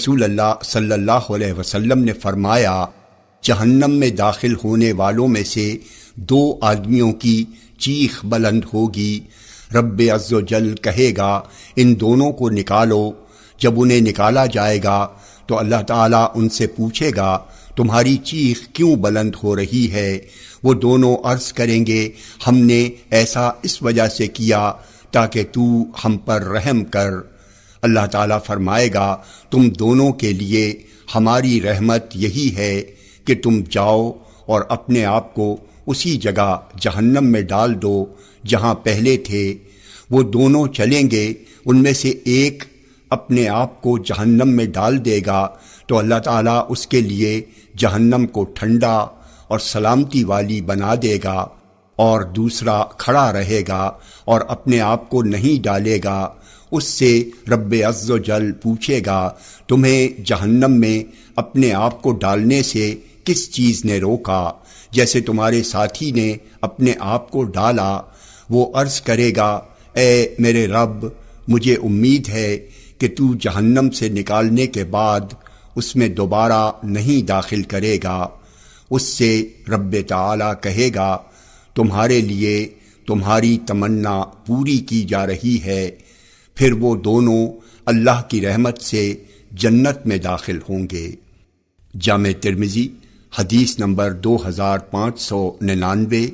رسول اللہ صلی اللہ علیہ وسلم نے فرمایا، جہنم میں داخل ہونے والوں میں سے دو آدمیوں کی چیخ بلند ہوگی۔ رب عز و جل کہے گا ان دونوں کو نکالو۔ جب انہیں نکالا جائے گا تو اللہ تعالیٰ ان سے پوچھے گا تمہاری چیخ کیوں بلند ہو رہی ہے؟ وہ دونوں عرض کریں گے ہم نے ایسا اس وجہ سے کیا تاکہ تو ہم پر رحم کر۔ اللہ تعالیٰ فرمائے گا تم دونوں کے لیے ہماری رحمت یہی ہے کہ تم جاؤ اور اپنے آپ کو اسی جگہ جہنم میں ڈال دو جہاں پہلے تھے۔ وہ دونوں چلیں گے، ان میں سے ایک اپنے آپ کو جہنم میں ڈال دے گا تو اللہ تعالیٰ اس کے لیے جہنم کو ٹھنڈا اور سلامتی والی بنا دے گا، اور دوسرا کھڑا رہے گا اور اپنے آپ کو نہیں ڈالے گا۔ اس سے رب عز و جل پوچھے گا تمہیں جہنم میں اپنے آپ کو ڈالنے سے کس چیز نے روکا؟ جیسے تمہارے ساتھی نے اپنے آپ کو ڈالا۔ وہ عرض کرے گا اے میرے رب، مجھے امید ہے کہ تو جہنم سے نکالنے کے بعد اس میں دوبارہ نہیں داخل کرے گا۔ اس سے رب تعالیٰ کہے گا تمہارے لیے تمہاری تمنا پوری کی جا رہی ہے۔ پھر وہ دونوں اللہ کی رحمت سے جنت میں داخل ہوں گے۔ جامع ترمذی حدیث نمبر 2599